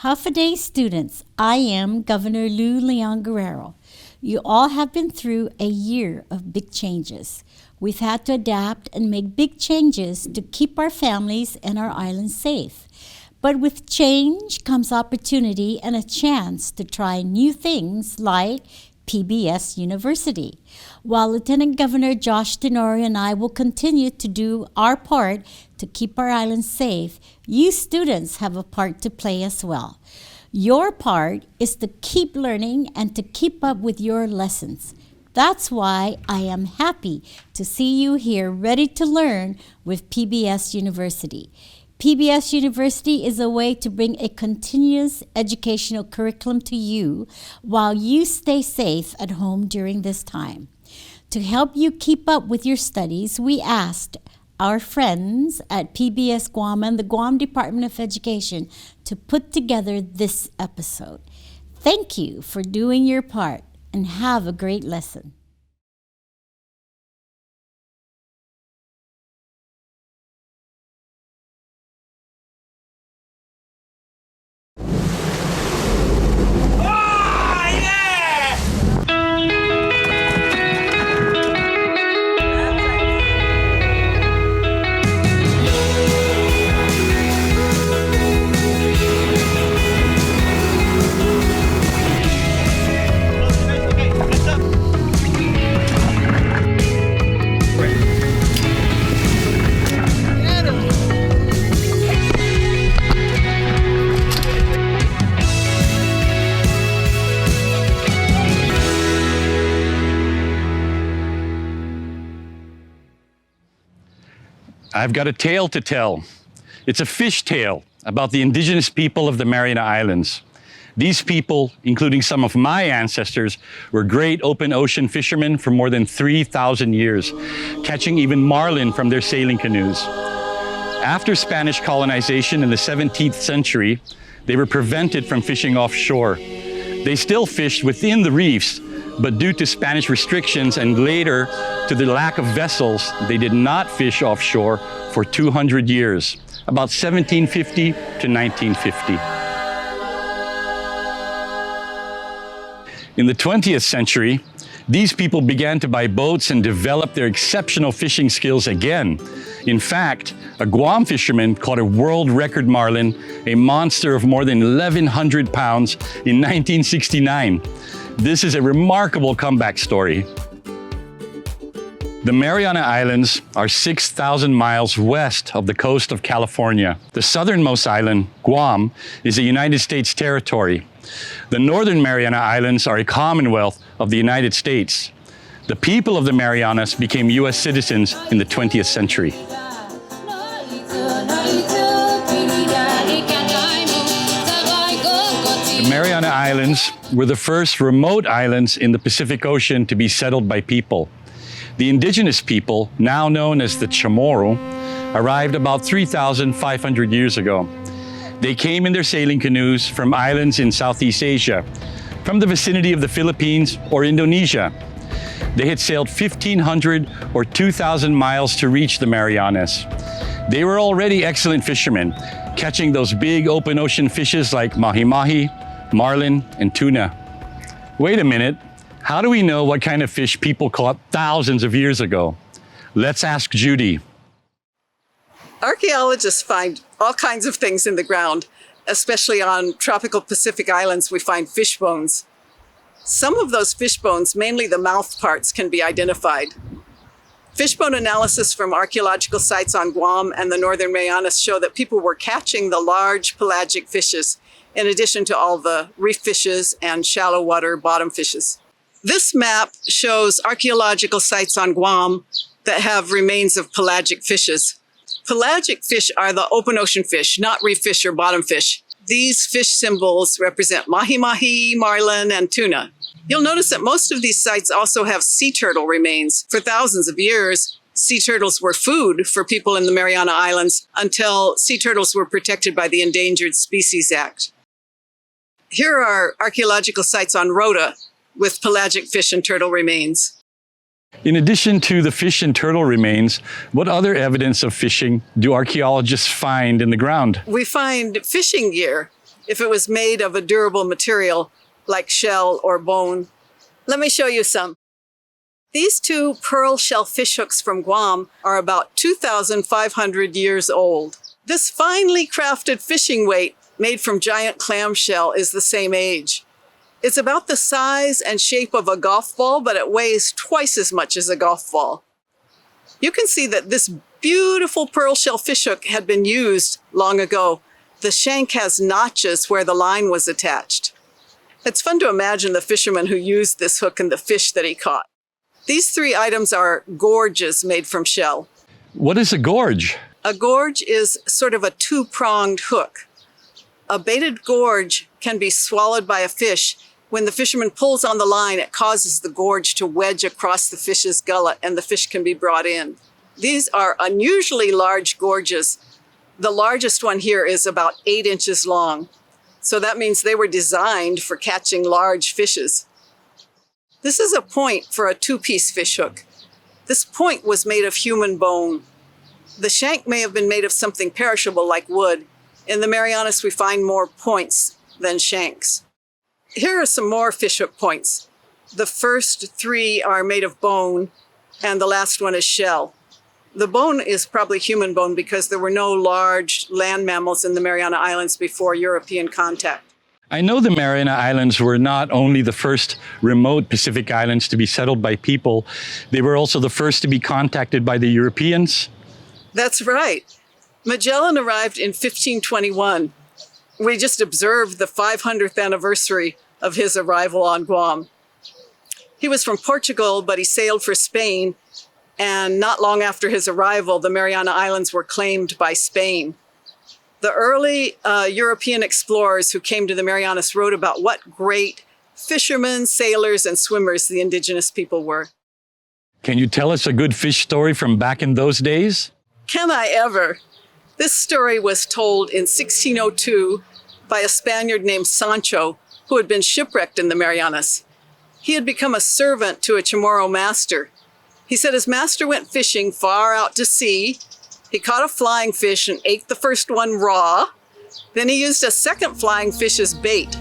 Half a day students, I am Governor Lou Leon Guerrero. You all have been through a year of big changes. We've had to adapt and make big changes to keep our families and our island safe. But with change comes opportunity and a chance to try new things like PBS University. While Lieutenant Governor Josh Tenorio and I will continue to do our part to keep our island safe, you students have a part to play as well. Your part is to keep learning and to keep up with your lessons. That's why I am happy to see you here ready to learn with PBS University. PBS University is a way to bring a continuous educational curriculum to you while you stay safe at home during this time. To help you keep up with your studies, we asked our friends at PBS Guam and the Guam Department of Education to put together this episode. Thank you for doing your part and have a great lesson. I've got a tale to tell. It's a fish tale about the indigenous people of the Mariana Islands. These people, including some of my ancestors, were great open ocean fishermen for more than 3,000 years, catching even marlin from their sailing canoes. After Spanish colonization in the 17th century, they were prevented from fishing offshore. They still fished within the reefs, but due to Spanish restrictions and later to the lack of vessels, they did not fish offshore for 200 years, about 1750 to 1950. In the 20th century, these people began to buy boats and develop their exceptional fishing skills again. In fact, a Guam fisherman caught a world record marlin, a monster of more than 1,100 pounds, in 1969. This is a remarkable comeback story. The Mariana Islands are 6,000 miles west of the coast of California. The southernmost island, Guam, is a United States territory. The northern Mariana Islands are a commonwealth of the United States. The people of the Marianas became U.S. citizens in the 20th century. The Mariana Islands were the first remote islands in the Pacific Ocean to be settled by people. The indigenous people, now known as the Chamorro, arrived about 3,500 years ago. They came in their sailing canoes from islands in Southeast Asia, from the vicinity of the Philippines or Indonesia. They had sailed 1,500 or 2,000 miles to reach the Marianas. They were already excellent fishermen, catching those big open ocean fishes like mahi-mahi, marlin, and tuna. Wait a minute, how do we know what kind of fish people caught thousands of years ago? Let's ask Judy. Archaeologists find all kinds of things in the ground, especially on tropical Pacific islands. We find fish bones. Some of those fish bones, mainly the mouth parts, can be identified. Fishbone analysis from archaeological sites on Guam and the Northern Marianas show that people were catching the large pelagic fishes, in addition to all the reef fishes and shallow water bottom fishes. This map shows archaeological sites on Guam that have remains of pelagic fishes. Pelagic fish are the open ocean fish, not reef fish or bottom fish. These fish symbols represent mahi-mahi, marlin, and tuna. You'll notice that most of these sites also have sea turtle remains. For thousands of years, sea turtles were food for people in the Mariana Islands until sea turtles were protected by the Endangered Species Act. Here are archaeological sites on Rota with pelagic fish and turtle remains. In addition to the fish and turtle remains, what other evidence of fishing do archaeologists find in the ground? We find fishing gear. if it was made of a durable material like shell or bone. Let me show you some. These two pearl shell fishhooks from Guam are about 2,500 years old. This finely crafted fishing weight made from giant clamshell is the same age. It's about the size and shape of a golf ball, but it weighs twice as much as a golf ball. You can see that this beautiful pearl shell fishhook had been used long ago. The shank has notches where the line was attached. It's fun to imagine the fisherman who used this hook and the fish that he caught. These three items are gorges made from shell. What is a gorge? A gorge is sort of a two-pronged hook. A baited gorge can be swallowed by a fish. When the fisherman pulls on the line, it causes the gorge to wedge across the fish's gullet and the fish can be brought in. These are unusually large gorges. The largest one here is about 8 inches long. So that means they were designed for catching large fishes. This is a point for a two-piece fishhook. This point was made of human bone. The shank may have been made of something perishable like wood. In the Marianas, we find more points than shanks. Here are some more fishhook points. The first three are made of bone, and the last one is shell. The bone is probably human bone because there were no large land mammals in the Mariana Islands before European contact. I know the Mariana Islands were not only the first remote Pacific islands to be settled by people, they were also the first to be contacted by the Europeans. That's right. Magellan arrived in 1521. We just observed the 500th anniversary of his arrival on Guam. He was from Portugal, but he sailed for Spain, and not long after his arrival, the Mariana Islands were claimed by Spain. The early European explorers who came to the Marianas wrote about what great fishermen, sailors, and swimmers the indigenous people were. Can you tell us a good fish story from back in those days? Can I ever? This story was told in 1602 by a Spaniard named Sancho, who had been shipwrecked in the Marianas. He had become a servant to a Chamorro master. He said his master went fishing far out to sea. He caught a flying fish and ate the first one raw. Then he used a second flying fish as bait.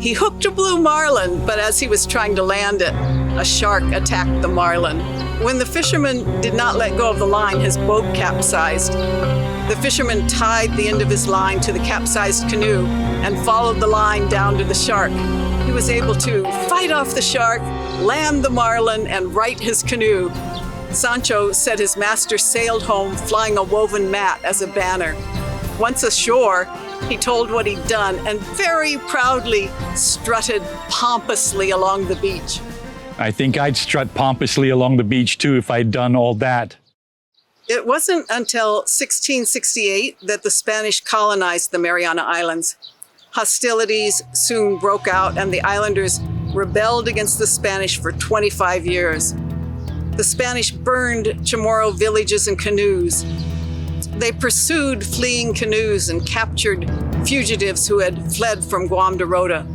He hooked a blue marlin, but as he was trying to land it, a shark attacked the marlin. When the fisherman did not let go of the line, his boat capsized. The fisherman tied the end of his line to the capsized canoe and followed the line down to the shark. He was able to fight off the shark, land the marlin, and right his canoe. Sancho said his master sailed home flying a woven mat as a banner. Once ashore, he told what he'd done and very proudly strutted pompously along the beach. I think I'd strut pompously along the beach too if I'd done all that. It wasn't until 1668 that the Spanish colonized the Mariana Islands. Hostilities soon broke out and the islanders rebelled against the Spanish for 25 years. The Spanish burned Chamorro villages and canoes. They pursued fleeing canoes and captured fugitives who had fled from Guam to Rota.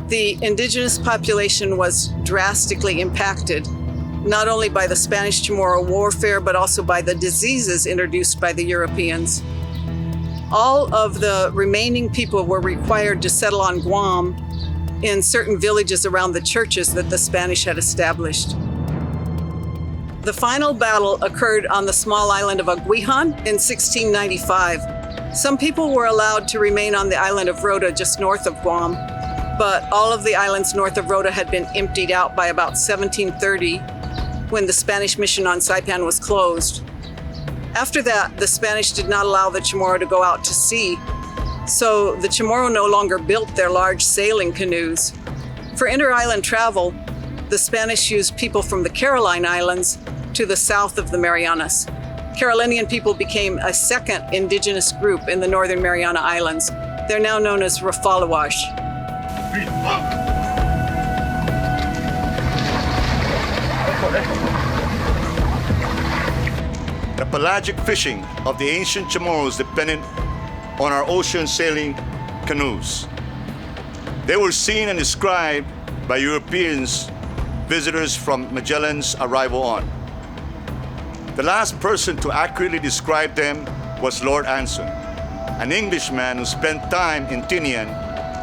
The indigenous population was drastically impacted, not only by the Spanish Chamorro warfare, but also by the diseases introduced by the Europeans. All of the remaining people were required to settle on Guam in certain villages around the churches that the Spanish had established. The final battle occurred on the small island of Aguijan in 1695. Some people were allowed to remain on the island of Rota just north of Guam, but all of the islands north of Rota had been emptied out by about 1730 when the Spanish mission on Saipan was closed. After that, the Spanish did not allow the Chamorro to go out to sea, so the Chamorro no longer built their large sailing canoes. For inter-island travel, the Spanish used people from the Caroline Islands to the south of the Marianas. Carolinian people became a second indigenous group in the northern Mariana Islands. They're now known as Rafalawash. The pelagic fishing of the ancient Chamorros depended on our ocean sailing canoes. They were seen and described by Europeans, visitors from Magellan's arrival on. The last person to accurately describe them was Lord Anson, an Englishman who spent time in Tinian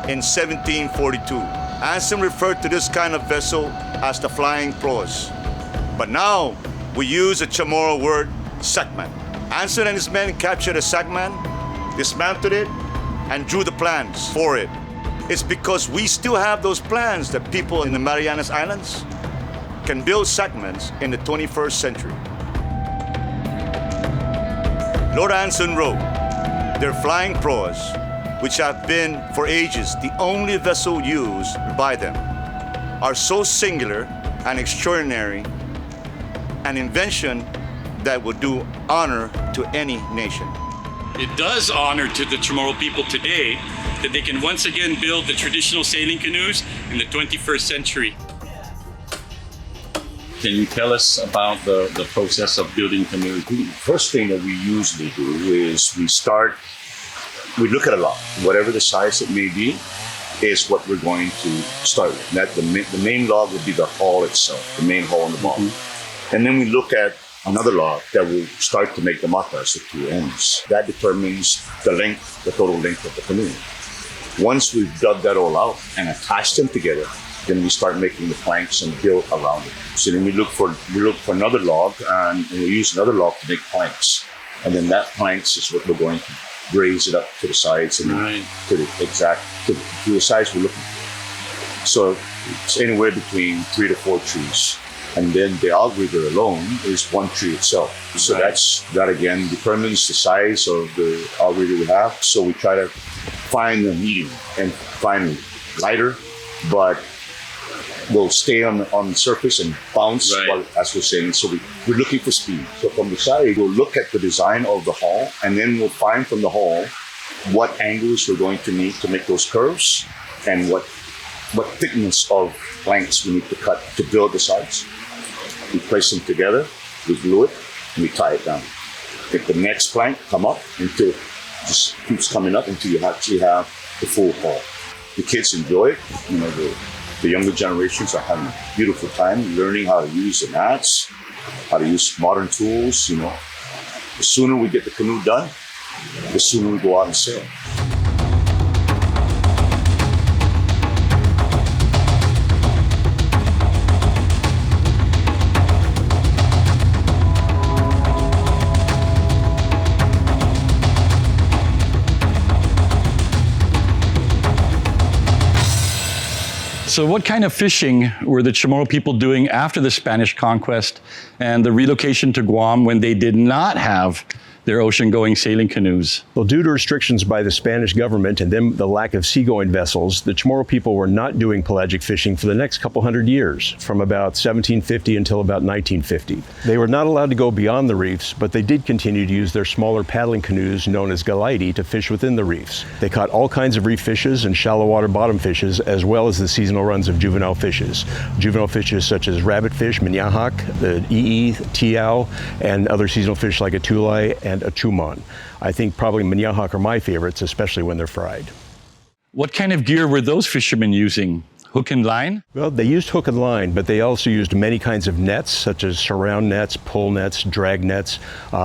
in 1742. Anson referred to this kind of vessel as the flying proas. But now we use the Chamorro word Sacman. Anson and his men captured a Sacman, dismantled it, and drew the plans for it. It's because we still have those plans that people in the Marianas Islands can build Sacmans in the 21st century. Lord Anson wrote, "Their flying proas, which have been for ages the only vessel used by them, are so singular and extraordinary an invention that would do honor to any nation." It does honor to the Chamorro people today that they can once again build the traditional sailing canoes in the 21st century. Can you tell us about the process of building canoes? The first thing that we usually do is we look at a log. Whatever the size it may be is what we're going to start with. The main log would be the hull itself, the main hull on the bottom. Mm-hmm. And then we look at another log that will start to make the matas, the two ends. That determines the length, the total length of the canoe. Once we've dug that all out and attached them together, then we start making the planks and build around it. So then we look for another log, and we use another log to make planks. And then that planks is what we're going to raise it up to the sides and to the size we're looking for. So it's anywhere between 3 to 4 trees. And then the outrigger alone is one tree itself. So that again determines the size of the outrigger we have. So we try to find the medium and find lighter, but will stay on the surface and bounce, as we're saying. So we're looking for speed. So from the side, we'll look at the design of the hull, and then we'll find from the hull what angles we're going to need to make those curves, and what thickness of planks we need to cut to build the sides. We place them together, we glue it, and we tie it down. Make the next plank come up until it just keeps coming up until you actually have the full hull. The kids enjoy it. You know, the younger generations are having a beautiful time learning how to use the mats, how to use modern tools. You know, the sooner we get the canoe done, the sooner we go out and sail. So what kind of fishing were the Chamorro people doing after the Spanish conquest and the relocation to Guam when they did not have their ocean-going sailing canoes? Well, due to restrictions by the Spanish government and then the lack of seagoing vessels, the Chamorro people were not doing pelagic fishing for the next couple hundred years, from about 1750 until about 1950. They were not allowed to go beyond the reefs, but they did continue to use their smaller paddling canoes known as galaiti to fish within the reefs. They caught all kinds of reef fishes and shallow water bottom fishes, as well as the seasonal runs of juvenile fishes. Juvenile fishes such as rabbitfish, minyahak, the tiao, and other seasonal fish like a tulay and a chumon. I think probably minyahak are my favorites, especially when they're fried. What kind of gear were those fishermen using? Hook and line? Well, they used hook and line, but they also used many kinds of nets, such as surround nets, pull nets, drag nets.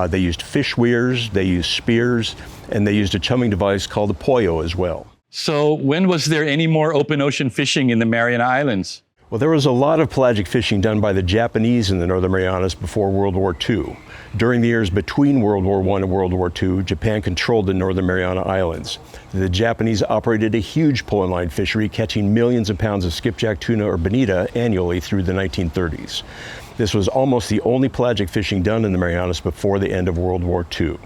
They used fish weirs, they used spears, and they used a chumming device called a poyo as well. So when was there any more open ocean fishing in the Mariana Islands? Well, there was a lot of pelagic fishing done by the Japanese in the Northern Marianas before World War II. During the years between World War I and World War II, Japan controlled the Northern Mariana Islands. The Japanese operated a huge pull and line fishery, catching millions of pounds of skipjack tuna or bonita annually through the 1930s. This was almost the only pelagic fishing done in the Marianas before the end of World War II.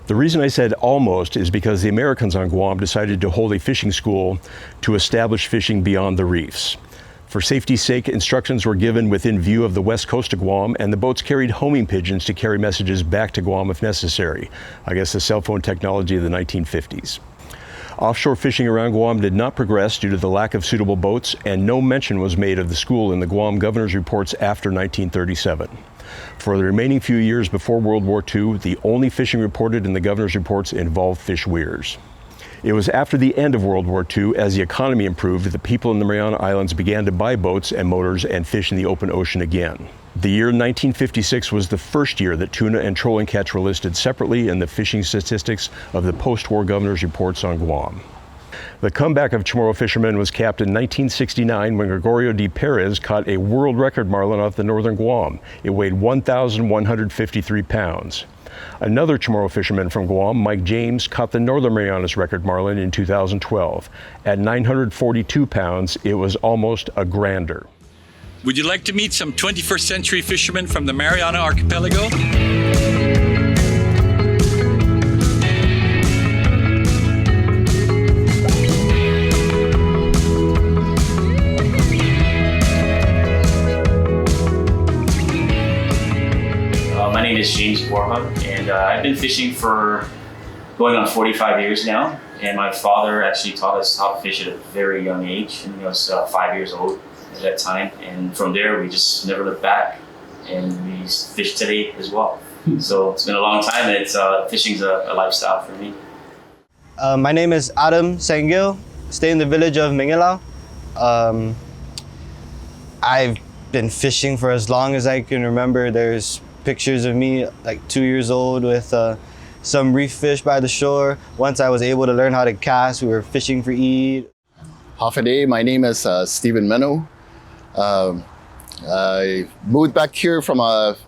The reason I said almost is because the Americans on Guam decided to hold a fishing school to establish fishing beyond the reefs. For safety's sake, instructions were given within view of the west coast of Guam, and the boats carried homing pigeons to carry messages back to Guam if necessary. I guess the cell phone technology of the 1950s. Offshore fishing around Guam did not progress due to the lack of suitable boats, and no mention was made of the school in the Guam governor's reports after 1937. For the remaining few years before World War II, the only fishing reported in the governor's reports involved fish weirs. It was after the end of World War II, as the economy improved, that the people in the Mariana Islands began to buy boats and motors and fish in the open ocean again. The year 1956 was the first year that tuna and trolling catch were listed separately in the fishing statistics of the post-war governor's reports on Guam. The comeback of Chamorro fishermen was capped in 1969 when Gregorio de Perez caught a world record marlin off the northern Guam. It weighed 1,153 pounds. Another Chamorro fisherman from Guam, Mike James, caught the Northern Marianas record marlin in 2012. At 942 pounds, it was almost a grander. Would you like to meet some 21st century fishermen from the Mariana Archipelago? My name is James Borja, and I've been fishing for going on 45 years now. And my father actually taught us how to fish at a very young age, and he was 5 years old at that time. And from there, we just never looked back, and we fish today as well. So it's been a long time. Fishing's a lifestyle for me. My name is Adam Sangil. Stay in the village of Mingilao. I've been fishing for as long as I can remember. There's pictures of me like 2 years old with some reef fish by the shore. Once I was able to learn how to cast, we were fishing for eat. Half a day. My name is Stephen Meno. I moved back here from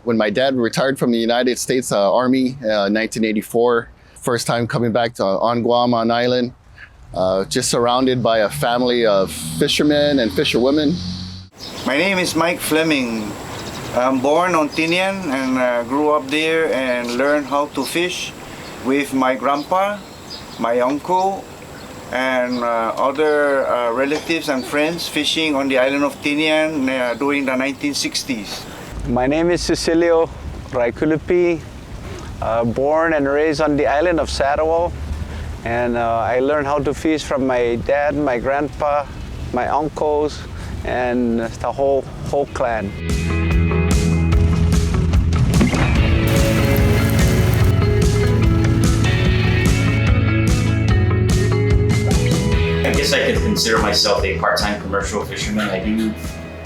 when my dad retired from the United States Army in 1984. First time coming back to on Guam on island. Just surrounded by a family of fishermen and fisherwomen. My name is Mike Fleming. I'm born on Tinian and grew up there and learned how to fish with my grandpa, my uncle, and other relatives and friends fishing on the island of Tinian during the 1960s. My name is Cecilio Raikulupi, born and raised on the island of Sarawak, and I learned how to fish from my dad, my grandpa, my uncles, and the whole clan. I guess I could consider myself a part-time commercial fisherman. I do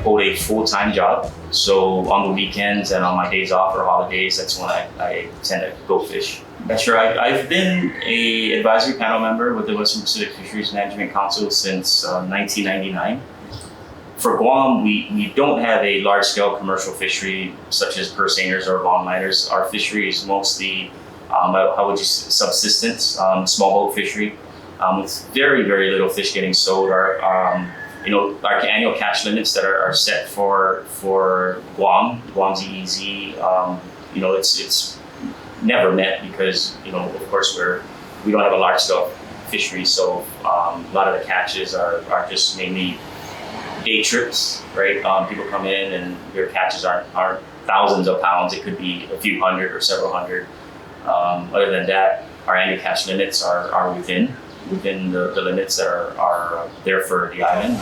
hold a full-time job, so on the weekends and on my days off or holidays, that's when I tend to go fish. Sure, I've been an advisory panel member with the Western Pacific Fisheries Management Council since 1999. For Guam, we don't have a large-scale commercial fishery such as purse seiners or longliners. Our fishery is mostly, subsistence, small boat fishery. With very, very little fish getting sold. Our annual catch limits that are set for Guam's EEZ, it's never met because, of course we don't have a large scale fishery. So a lot of the catches are just mainly day trips, right? People come in and their catches aren't thousands of pounds. It could be a few hundred or several hundred. Other than that, our annual catch limits are within the limits that are there for the island,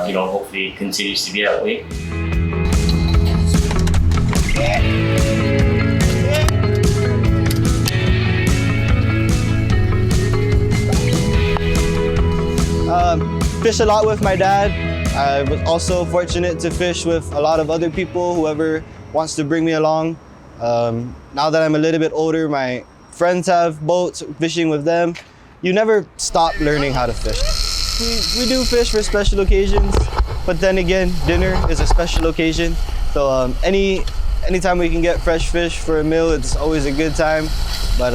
and hopefully it continues to be that way. Fish a lot with my dad. I was also fortunate to fish with a lot of other people, whoever wants to bring me along. Now that I'm a little bit older, my friends have boats, fishing with them. You never stop learning how to fish. We do fish for special occasions, but then again, dinner is a special occasion. So anytime we can get fresh fish for a meal, it's always a good time. But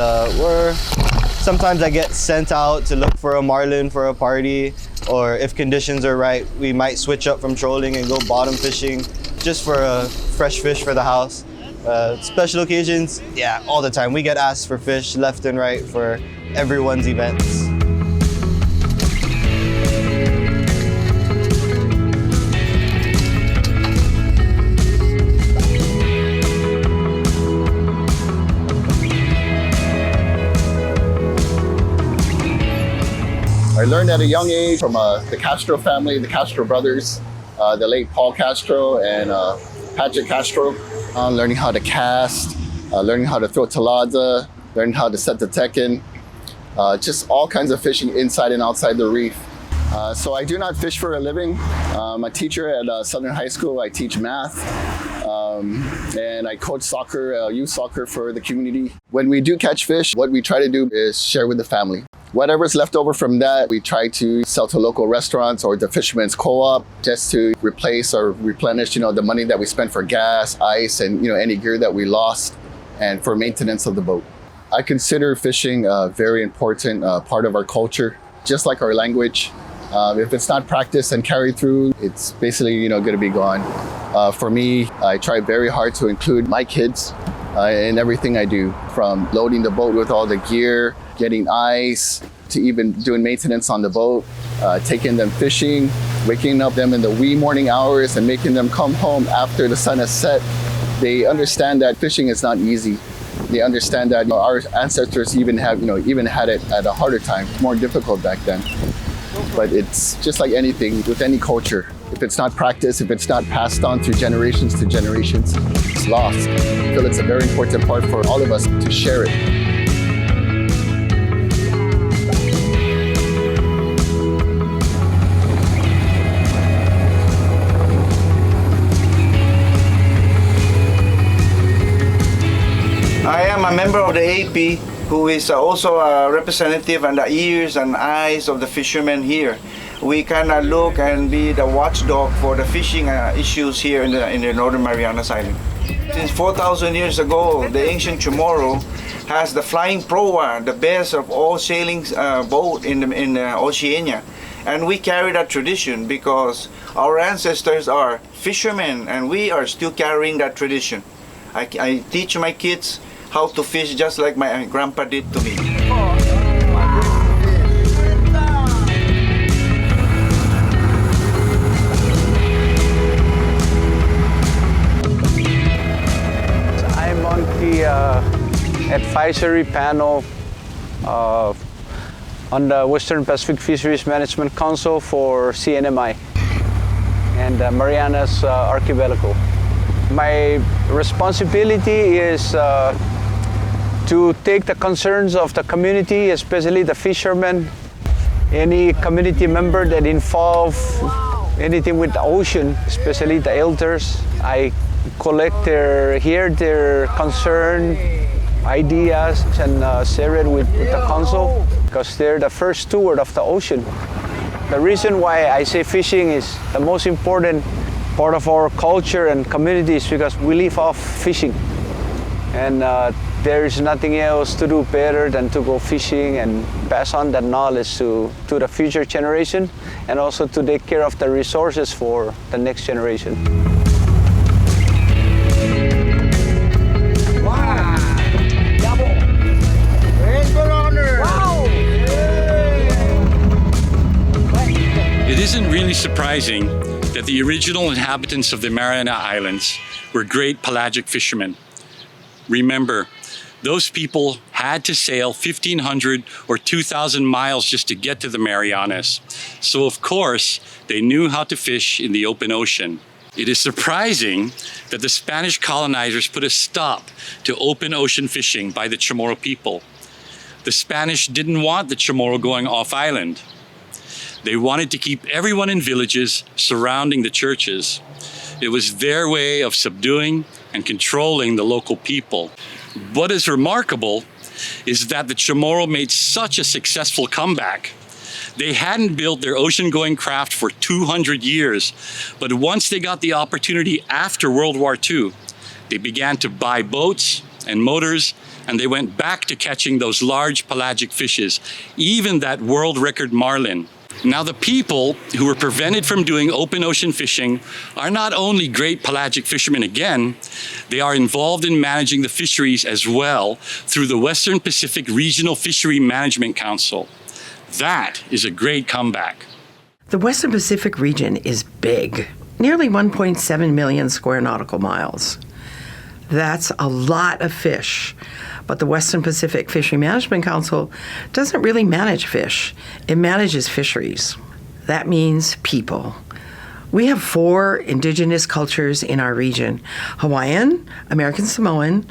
sometimes I get sent out to look for a marlin for a party, or if conditions are right, we might switch up from trolling and go bottom fishing just for a fresh fish for the house. Special occasions, yeah, all the time. We get asked for fish left and right for everyone's events. I learned at a young age from the Castro family, the Castro brothers, the late Paul Castro and Patrick Castro. Learning how to cast, learning how to throw talada, learning how to set the tekken, just all kinds of fishing inside and outside the reef. So I do not fish for a living. I'm a teacher at Southern High School. I teach math, and I coach soccer, youth soccer for the community. When we do catch fish, what we try to do is share with the family. Whatever's left over from that, we try to sell to local restaurants or the fishermen's co-op just to replace or replenish, the money that we spent for gas, ice, and, any gear that we lost, and for maintenance of the boat. I consider fishing a very important part of our culture, just like our language. If it's not practiced and carried through, it's basically, going to be gone. For me, I try very hard to include my kids in everything I do, from loading the boat with all the gear, getting ice, to even doing maintenance on the boat, taking them fishing, waking up them in the wee morning hours and making them come home after the sun has set. They understand that fishing is not easy. They understand that our ancestors even had it at a harder time, more difficult back then. But it's just like anything with any culture. If it's not practiced, if it's not passed on through generations to generations, it's lost. I feel it's a very important part for all of us to share it. I am a member of the AP, who is also a representative and the ears and eyes of the fishermen here. We kind of look and be the watchdog for the fishing issues here in the Northern Marianas Island. Since 4,000 years ago, the ancient Chamorro has the flying proa, the best of all sailing boat in Oceania. And we carry that tradition because our ancestors are fishermen and we are still carrying that tradition. I teach my kids how to fish just like my grandpa did to me. I'm on the advisory panel on the Western Pacific Fisheries Management Council for CNMI and Marianas Archipelago. My responsibility is to take the concerns of the community, especially the fishermen, any community member that involve anything with the ocean, especially the elders. I collect hear their concern, ideas, and share it with the council because they're the first steward of the ocean. The reason why I say fishing is the most important part of our culture and community is because we live off fishing. And there is nothing else to do better than to go fishing and pass on that knowledge to the future generation and also to take care of the resources for the next generation. It isn't really surprising that the original inhabitants of the Mariana Islands were great pelagic fishermen. Remember, those people had to sail 1,500 or 2,000 miles just to get to the Marianas. So of course, they knew how to fish in the open ocean. It is surprising that the Spanish colonizers put a stop to open ocean fishing by the Chamorro people. The Spanish didn't want the Chamorro going off island. They wanted to keep everyone in villages surrounding the churches. It was their way of subduing and controlling the local people. What is remarkable is that the Chamorro made such a successful comeback. They hadn't built their ocean-going craft for 200 years, but once they got the opportunity after World War II, they began to buy boats and motors, and they went back to catching those large pelagic fishes, even that world record marlin. Now, the people who were prevented from doing open ocean fishing are not only great pelagic fishermen again, they are involved in managing the fisheries as well through the Western Pacific Regional Fishery Management Council. That is a great comeback. The Western Pacific region is big, nearly 1.7 million square nautical miles. That's a lot of fish. But the Western Pacific Fishery Management Council doesn't really manage fish. It manages fisheries. That means people. We have 4 indigenous cultures in our region: Hawaiian, American Samoan,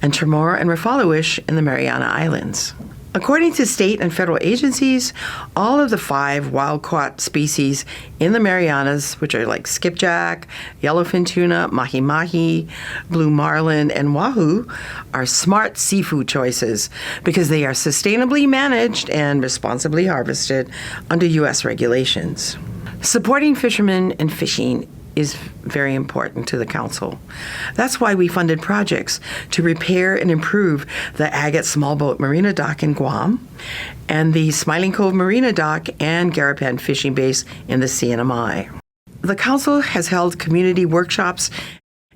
and Chamorro and Rafaluish in the Mariana Islands. According to state and federal agencies, all of the 5 wild-caught species in the Marianas, which are like skipjack, yellowfin tuna, mahi-mahi, blue marlin, and wahoo, are smart seafood choices because they are sustainably managed and responsibly harvested under U.S. regulations. Supporting fishermen and fishing is very important to the Council. That's why we funded projects to repair and improve the Agate Small Boat Marina Dock in Guam and the Smiling Cove Marina Dock and Garapan Fishing Base in the CNMI. The Council has held community workshops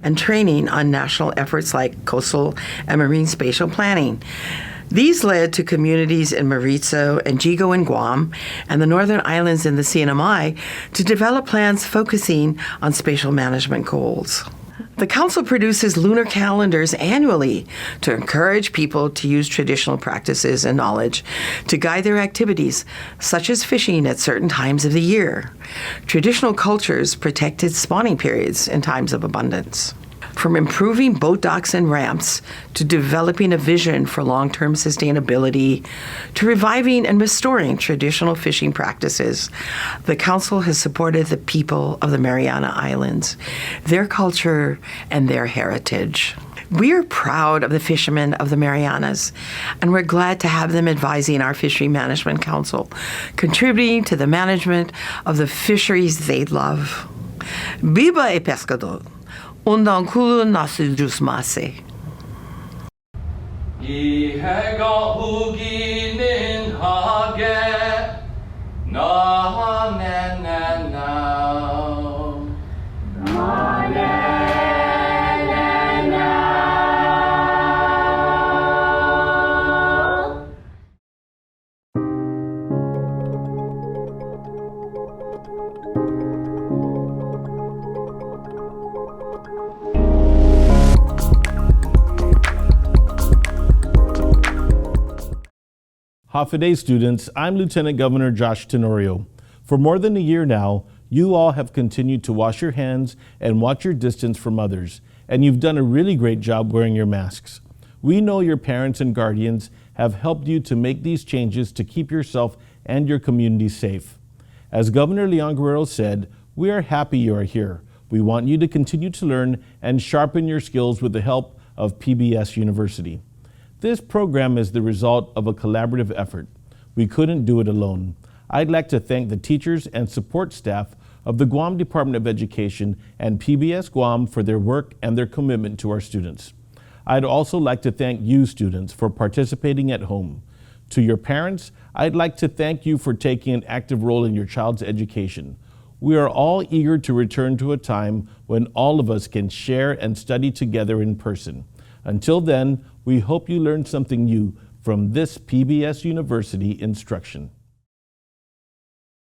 and training on national efforts like coastal and marine spatial planning. These led to communities in Mauricio and Jigo in Guam and the Northern Islands in the CNMI to develop plans focusing on spatial management goals. The Council produces lunar calendars annually to encourage people to use traditional practices and knowledge to guide their activities, such as fishing at certain times of the year. Traditional cultures protected spawning periods in times of abundance. From improving boat docks and ramps to developing a vision for long-term sustainability to reviving and restoring traditional fishing practices, the Council has supported the people of the Mariana Islands, their culture, and their heritage. We are proud of the fishermen of the Marianas, and we're glad to have them advising our Fishery Management Council, contributing to the management of the fisheries they love. Viva e pescador! Undang kulu nasi jusmase. Ihega huginin hage na na na na na na. Hafa students, I'm Lieutenant Governor Josh Tenorio. For more than a year now, you all have continued to wash your hands and watch your distance from others, and you've done a really great job wearing your masks. We know your parents and guardians have helped you to make these changes to keep yourself and your community safe. As Governor Leon Guerrero said, we are happy you are here. We want you to continue to learn and sharpen your skills with the help of PBS University. This program is the result of a collaborative effort. We couldn't do it alone. I'd like to thank the teachers and support staff of the Guam Department of Education and PBS Guam for their work and their commitment to our students. I'd also like to thank you students for participating at home. To your parents, I'd like to thank you for taking an active role in your child's education. We are all eager to return to a time when all of us can share and study together in person. Until then, we hope you learned something new from this PBS University instruction.